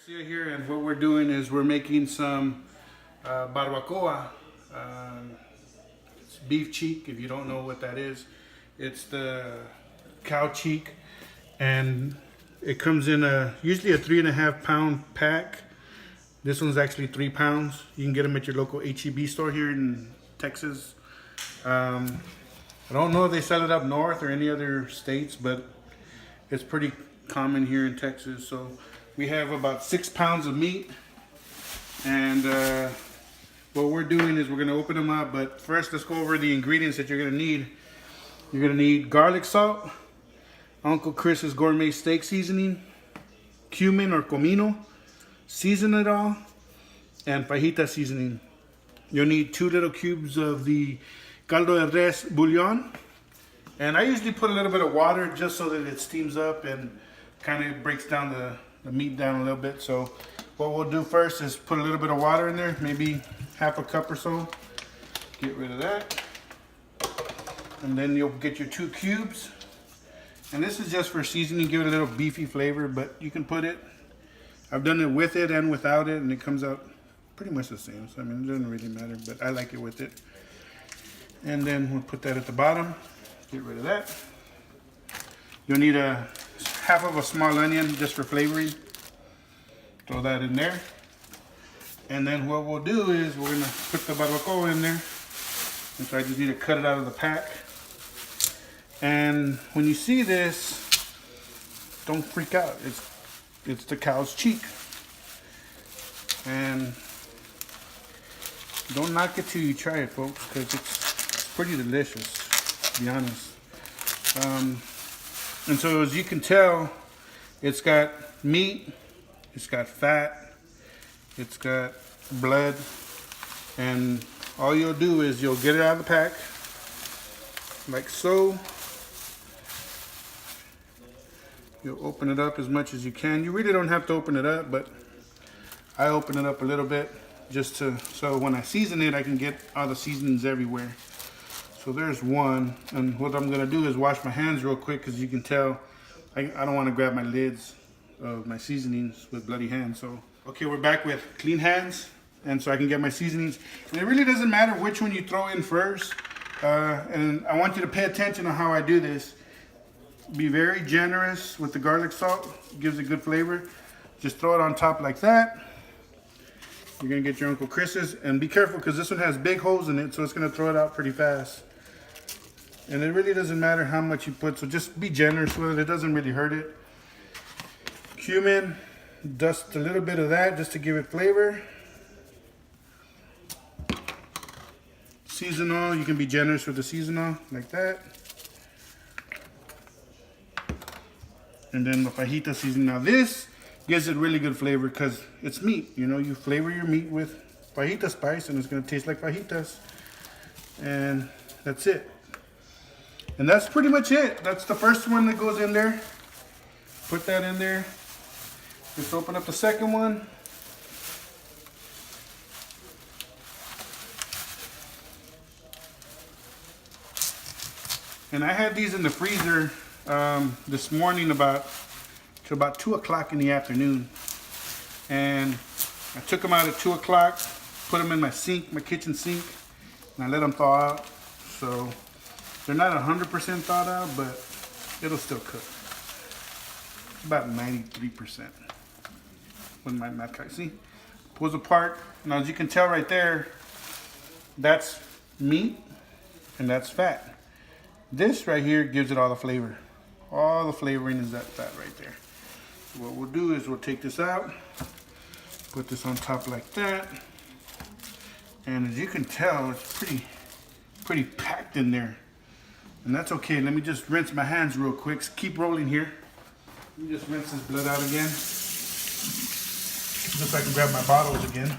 Garcia here, and what we're doing is we're making some barbacoa. It's beef cheek. If you don't know what that is, it's the cow cheek, and it comes in usually a 3.5 pound pack. This one's actually 3 pounds. You can get them at your local HEB store here in Texas. I don't know if they sell it up north or any other states, but it's pretty common here in Texas. So we have about 6 pounds of meat, and what we're doing is we're going to open them up. But first, let's go over the ingredients that you're going to need. You're going to need garlic salt, Uncle Chris's gourmet steak seasoning, cumin or comino, season it all, and fajita seasoning. You'll need 2 little cubes of the caldo de res bouillon, and I usually put a little bit of water just so that it steams up and kind of breaks down the meat down a little bit. So what we'll do first is put a little bit of water in there, maybe half a cup or so. Get rid of that, and then you'll get your 2 cubes, and this is just for seasoning, give it a little beefy flavor, but you can put it, I've done it with it and without it, and it comes out pretty much the same. So I mean, it doesn't really matter, but I like it with it. And then we'll put that at the bottom. Get rid of that. You'll need a half of a small onion just for flavoring. Throw that in there. And then what we'll do is we're gonna put the barbacoa in there. And so I just need to cut it out of the pack. And when you see this, don't freak out. It's the cow's cheek. And don't knock it till you try it, folks, because it's pretty delicious, to be honest. And so as you can tell, it's got meat, it's got fat, it's got blood, and all you'll do is you'll get it out of the pack, like so. You'll open it up as much as you can. You really don't have to open it up, but I open it up a little bit just so when I season it, I can get all the seasonings everywhere. So there's one, and what I'm gonna do is wash my hands real quick, because you can tell I don't want to grab my lids of my seasonings with bloody hands. So okay, we're back with clean hands, and so I can get my seasonings. And it really doesn't matter which one you throw in first, and I want you to pay attention to how I do this. Be very generous with the garlic salt. It gives a good flavor. Just throw it on top like that. You're gonna get your Uncle Chris's, and be careful because this one has big holes in it, so it's gonna throw it out pretty fast. And it really doesn't matter how much you put, so just be generous with it. It doesn't really hurt it. Cumin, dust a little bit of that just to give it flavor. Seasonal, you can be generous with the seasonal like that. And then the fajita seasoning. Now this gives it really good flavor because it's meat. You know, you flavor your meat with fajita spice and it's gonna taste like fajitas. And that's it. And that's pretty much it. That's the first one that goes in there. Put that in there. Just open up the second one. And I had these in the freezer this morning till about 2 o'clock in the afternoon. And I took them out at 2 o'clock, put them in my sink, my kitchen sink, and I let them thaw out. So they're not 100% thawed out, but it'll still cook. About 93%. When my math guy, see, pulls apart. Now as you can tell right there, that's meat and that's fat. This right here gives it all the flavor. All the flavoring is that fat right there. So what we'll do is we'll take this out, put this on top like that, and as you can tell, it's pretty packed in there. And that's okay. Let me just rinse my hands real quick. Keep rolling here. Let me just rinse this blood out again, just so I can grab my bottles again.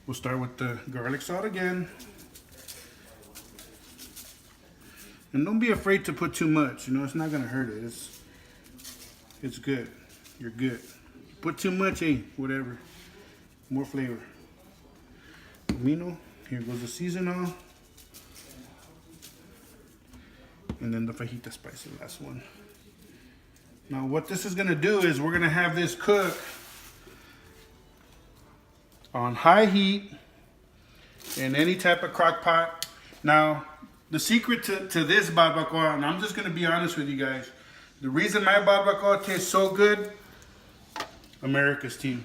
We'll start with the garlic salt again. And don't be afraid to put too much. You know, it's not gonna hurt it. It's good. You're good. Put too much, hey, whatever. More flavor. Comino. Here goes the seasonal. And then the fajita spice, the last one. Now what this is gonna do is we're gonna have this cook on high heat in any type of crock pot. Now, the secret to this barbacoa, and I'm just gonna be honest with you guys, the reason my barbacoa tastes so good, America's team.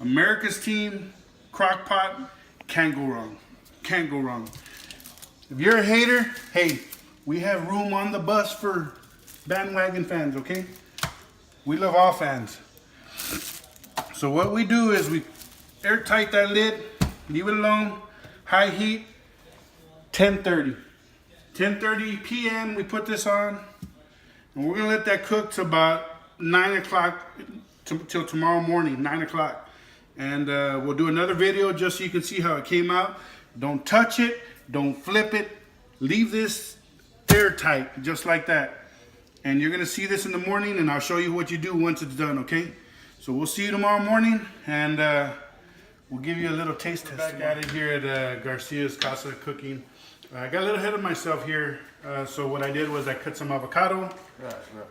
America's team, crock pot, can't go wrong. Can't go wrong. If you're a hater, hey, we have room on the bus for bandwagon fans, okay? We love all fans. So what we do is we airtight that lid, leave it alone, high heat, 10:30. 10:30 p.m. we put this on, and we're gonna let that cook to about 9 o'clock till tomorrow morning, 9 o'clock. And we'll do another video just so you can see how it came out. Don't touch it, don't flip it, leave this airtight, just like that. And you're gonna see this in the morning, and I'll show you what you do once it's done, okay? So we'll see you tomorrow morning, and we'll give you a little taste test. Back at it here at Garcia's Casa Cooking. I got a little ahead of myself here, so what I did was I cut some avocado,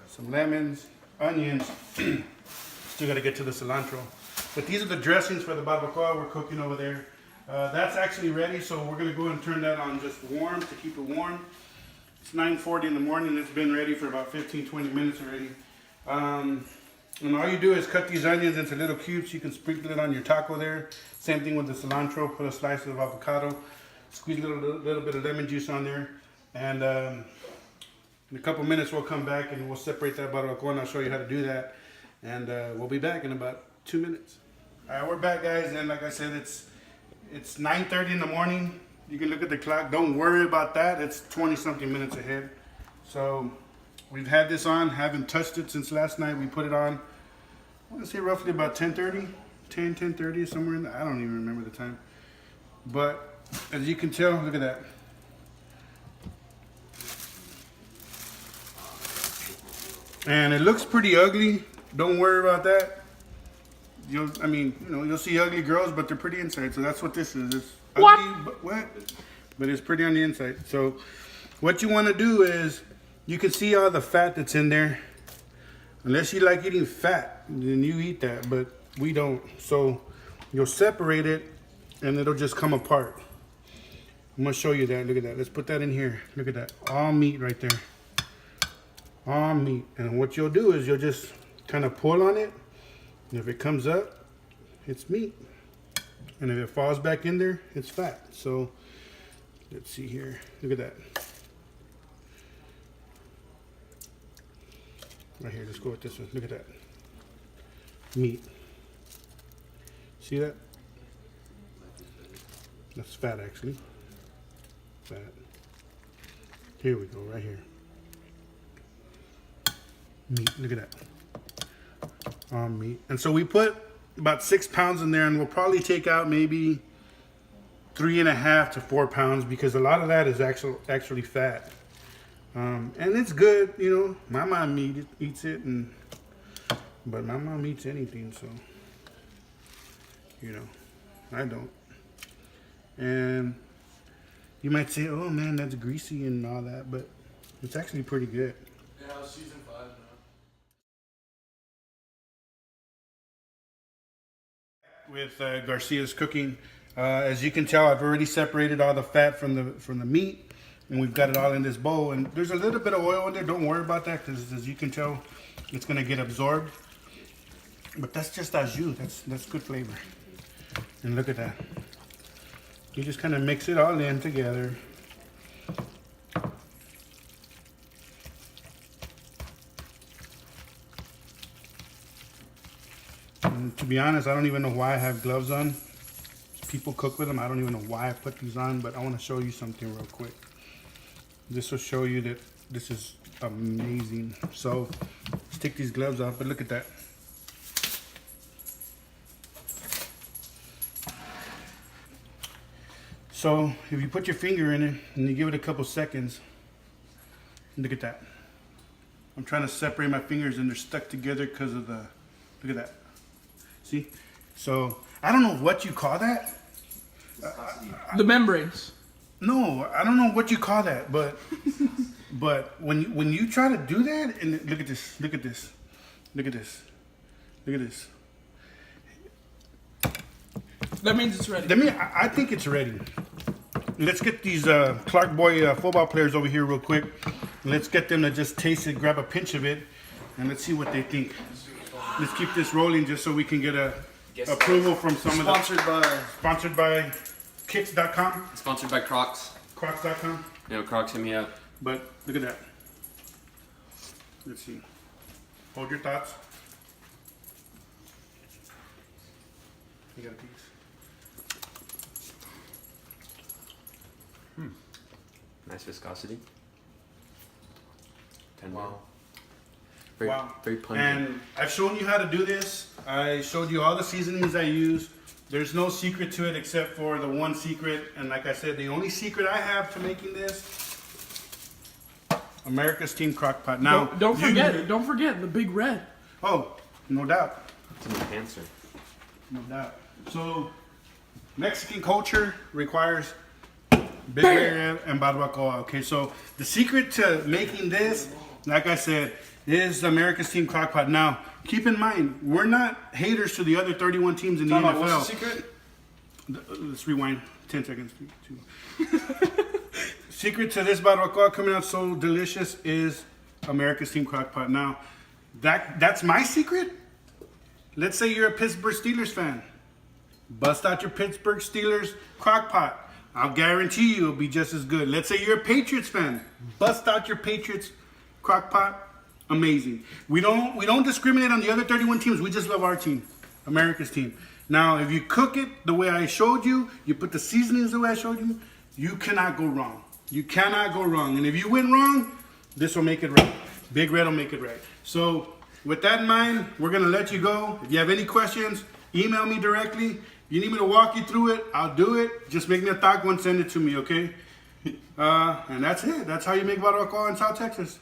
some lemons, onions. Still got to get to the cilantro. But these are the dressings for the barbacoa we're cooking over there. That's actually ready, so we're going to go and turn that on just warm to keep it warm. It's 9:40 in the morning. It's been ready for about 15-20 minutes already. And all you do is cut these onions into little cubes. You can sprinkle it on your taco there. Same thing with the cilantro. Put a slice of avocado. Squeeze a little bit of lemon juice on there. And in a couple minutes we'll come back and we'll separate that barbacoa, and I'll show you how to do that. And we'll be back in about 2 minutes. All right, we're back, guys. And like I said, it's 9:30 in the morning. You can look at the clock. Don't worry about that. It's 20-something minutes ahead. So we've had this on. Haven't touched it since last night. We put it on, I want to say roughly about 10:30, 10:30, somewhere in there. I don't even remember the time. But as you can tell, look at that. And it looks pretty ugly. Don't worry about that. You'll see ugly girls, but they're pretty inside. So that's what this is. It's ugly, but it's pretty on the inside. So what you want to do is, you can see all the fat that's in there. Unless you like eating fat, then you eat that, but we don't. So you'll separate it, and it'll just come apart. I'm gonna show you that. Look at that. Let's put that in here. Look at that. All meat right there. All meat. And what you'll do is you'll just kind of pull on it. And if it comes up, it's meat. And if it falls back in there, it's fat. So let's see here. Look at that. Right here. Let's go with this one. Look at that. Meat. See that? That's fat, actually. Fat. Here we go, right here. Meat, look at that. Meat. And so we put about 6 pounds in there, and we'll probably take out maybe 3.5 to 4 pounds, because a lot of that is actually fat. And it's good, you know. My mom eats it, but my mom eats anything, so, you know, I don't. And you might say, oh man, that's greasy and all that, but it's actually pretty good. Yeah, season 5 now. With Garcia's Cooking, as you can tell, I've already separated all the fat from the meat, and we've got it all in this bowl. And there's a little bit of oil in there. Don't worry about that, because as you can tell, it's gonna get absorbed. But that's just au jus. That's good flavor. And look at that. You just kind of mix it all in together. And to be honest, I don't even know why I have gloves on. People cook with them. I don't even know why I put these on, but I want to show you something real quick. This will show you that this is amazing. So let's take these gloves off, but look at that. So if you put your finger in it and you give it a couple seconds, look at that. I'm trying to separate my fingers and they're stuck together because of the, look at that. See? So I don't know what you call that. The membranes. No, I don't know what you call that, but But when you try to do that, and look at this, look at this, look at this, look at this. That means it's ready. I think it's ready. Let's get these Clark Boy football players over here real quick. Let's get them to just taste it, grab a pinch of it, and let's see what they think. Let's keep this rolling just so we can get a approval from some of the... Sponsored by Kicks.com. Sponsored by Crocs. Crocs.com. You know, Crocs hit me up. But look at that. Let's see. Hold your thoughts. You got a piece. Nice viscosity. Tender. Wow. Very pungent. And I've shown you how to do this. I showed you all the seasonings I use. There's no secret to it except for the one secret. And like I said, the only secret I have to making this, America's Team Crock-Pot. Now, don't forget the big red. Oh, no doubt. It's an enhancer. No doubt. So, Mexican culture requires big red and barbacoa. Okay, so the secret to making this, like I said, is America's Team Crock-Pot. Now, keep in mind, we're not haters to the other 31 teams in the NFL. What's the secret? Let's rewind 10 seconds. Secret to this barbacoa coming out so delicious is America's Team Crock-Pot. Now, that's my secret. Let's say you're a Pittsburgh Steelers fan. Bust out your Pittsburgh Steelers Crock-Pot. I'll guarantee you it'll be just as good. Let's say you're a Patriots fan. Bust out your Patriots Crock-Pot. Amazing. We don't discriminate on the other 31 teams. We just love our team, America's team. Now, if you cook it the way I showed you, you put the seasonings the way I showed you, you cannot go wrong. You cannot go wrong. And if you went wrong, this will make it right. Big Red will make it right. So with that in mind, we're going to let you go. If you have any questions, email me directly. If you need me to walk you through it, I'll do it. Just make me a taco and send it to me, okay? And that's it. That's how you make barbacoa in South Texas.